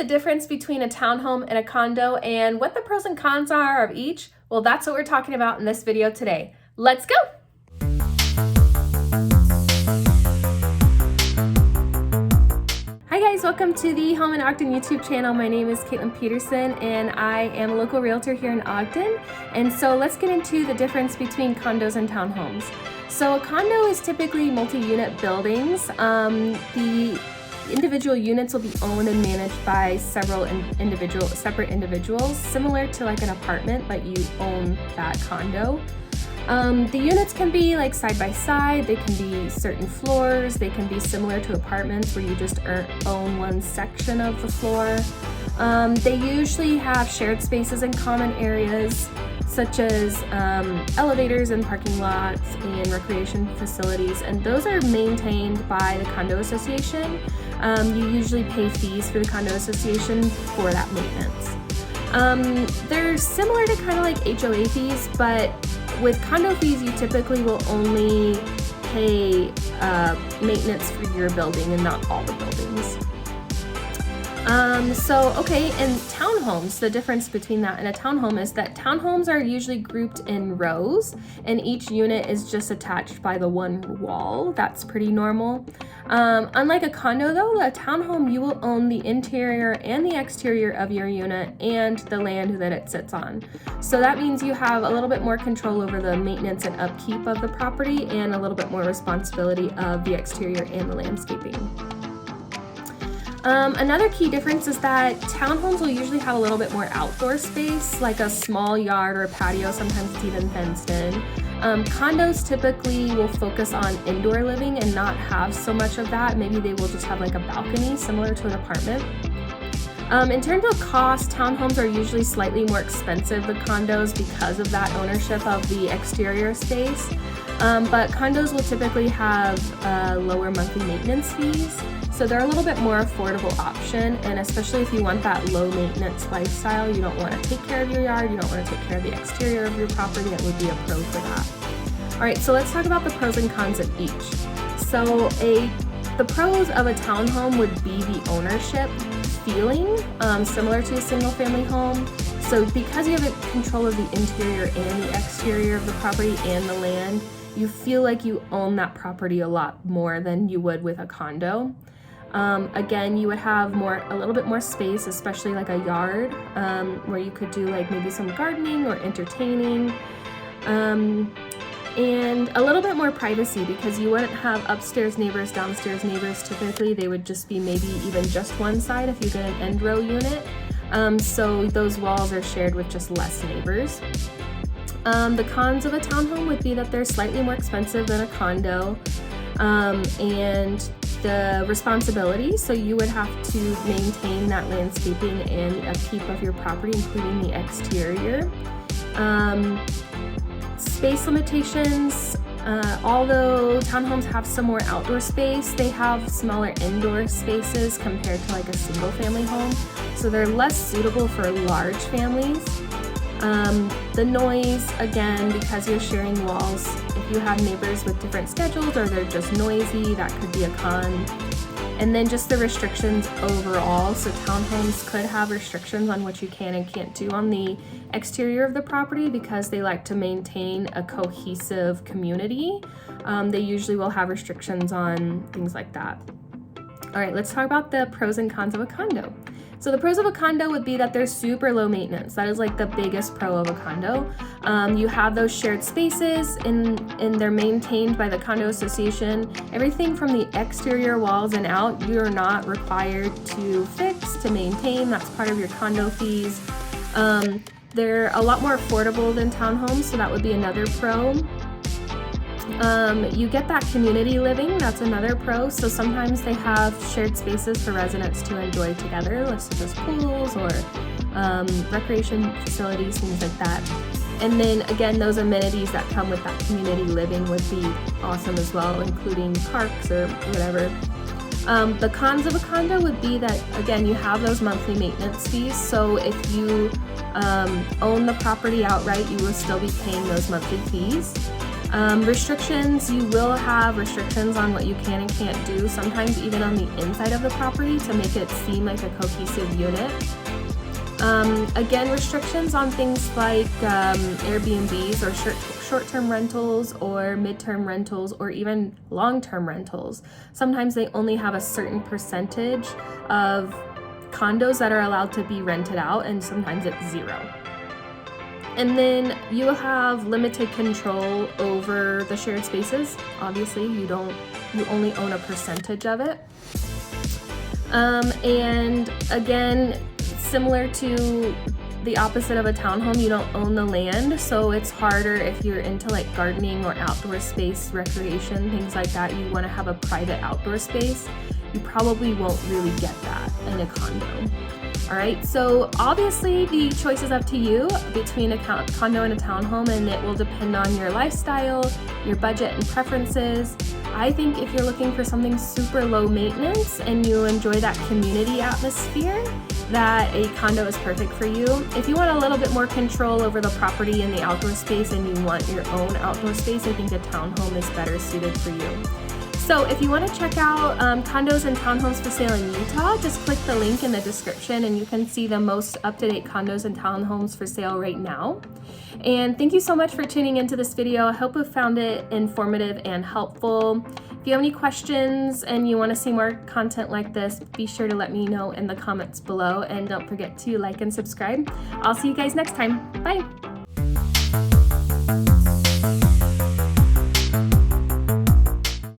the difference between a townhome and a condo and what the pros and cons are of each? Well, that's what we're talking about in this video today. Let's go! Hi guys, welcome to the Home in Ogden YouTube channel. My name is Kaitlyn Petersen and I am a local realtor here in Ogden. And so let's get into the difference between condos and townhomes. So a condo is typically multi-unit buildings. The individual units will be owned and managed by several separate individuals, similar to like an apartment, but you own that condo. The units can be like side by side, they can be certain floors, they can be similar to apartments where you just own one section of the floor. They usually have shared spaces and common areas, such as elevators and parking lots and recreation facilities, and those are maintained by the condo association. You usually pay fees for the condo association for that maintenance. They're similar to kind of like HOA fees, but with condo fees, you typically will only pay maintenance for your building and not all the buildings. Okay, and townhomes, the difference between that and a townhome is that townhomes are usually grouped in rows and each unit is just attached by the one wall. That's pretty normal. Unlike a condo though, a townhome, you will own the interior and the exterior of your unit and the land that it sits on. So that means you have a little bit more control over the maintenance and upkeep of the property and a little bit more responsibility of the exterior and the landscaping. Another key difference is that townhomes will usually have a little bit more outdoor space, like a small yard or a patio, sometimes it's even fenced in. Condos typically will focus on indoor living and not have so much of that. Maybe they will just have like a balcony similar to an apartment. In terms of cost, townhomes are usually slightly more expensive than condos because of that ownership of the exterior space. But condos will typically have lower monthly maintenance fees. So they're a little bit more affordable option, and especially if you want that low maintenance lifestyle, you don't want to take care of your yard, you don't want to take care of the exterior of your property, it would be a pro for that. All right, so let's talk about the pros and cons of each. So the pros of a townhome would be the ownership feeling, similar to a single family home. So because you have control of the interior and the exterior of the property and the land, you feel like you own that property a lot more than you would with a condo. Again, you would have a little bit more space, especially like a yard, where you could do like maybe some gardening or entertaining, and a little bit more privacy because you wouldn't have upstairs neighbors, downstairs neighbors. Typically, they would just be maybe even just one side if you get an end row unit. So those walls are shared with just less neighbors. The cons of a townhome would be that they're slightly more expensive than a condo, and the responsibility, so you would have to maintain that landscaping and the upkeep of your property, including the exterior. Space limitations, although townhomes have some more outdoor space, they have smaller indoor spaces compared to like a single family home, so they're less suitable for large families. The noise, again, because you're sharing walls, if you have neighbors with different schedules or they're just noisy, that could be a con. And then just the restrictions overall, so townhomes could have restrictions on what you can and can't do on the exterior of the property because they like to maintain a cohesive community. They usually will have restrictions on things like that. All right, let's talk about the pros and cons of a condo. So the pros of a condo would be that they're super low maintenance. That is like the biggest pro of a condo. You have those shared spaces and they're maintained by the condo association. Everything from the exterior walls and out, you're not required to fix, to maintain. That's part of your condo fees. They're a lot more affordable than townhomes, so that would be another pro. You get that community living, that's another pro. So sometimes they have shared spaces for residents to enjoy together, such as pools or recreation facilities, things like that. And then again, those amenities that come with that community living would be awesome as well, including parks or whatever. The cons of a condo would be that, again, you have those monthly maintenance fees. So if you own the property outright, you will still be paying those monthly fees. Restrictions, you will have restrictions on what you can and can't do, sometimes even on the inside of the property to make it seem like a cohesive unit. Again, restrictions on things like Airbnbs or short-term rentals or mid-term rentals or even long-term rentals. Sometimes they only have a certain percentage of condos that are allowed to be rented out, and sometimes it's 0. And then you will have limited control over the shared spaces. Obviously, you only own a percentage of it. And again, similar to the opposite of a townhome, you don't own the land, so it's harder if you're into like gardening or outdoor space, recreation, things like that. You want to have a private outdoor space. You probably won't really get that in a condo. All right, so obviously the choice is up to you between a condo and a townhome, and it will depend on your lifestyle, your budget and preferences. I think if you're looking for something super low maintenance and you enjoy that community atmosphere, that a condo is perfect for you. If you want a little bit more control over the property and the outdoor space and you want your own outdoor space, I think a townhome is better suited for you. So if you want to check out condos and townhomes for sale in Utah, just click the link in the description and you can see the most up-to-date condos and townhomes for sale right now. And thank you so much for tuning into this video. I hope you found it informative and helpful. If you have any questions and you want to see more content like this, be sure to let me know in the comments below, and don't forget to like and subscribe. I'll see you guys next time. Bye.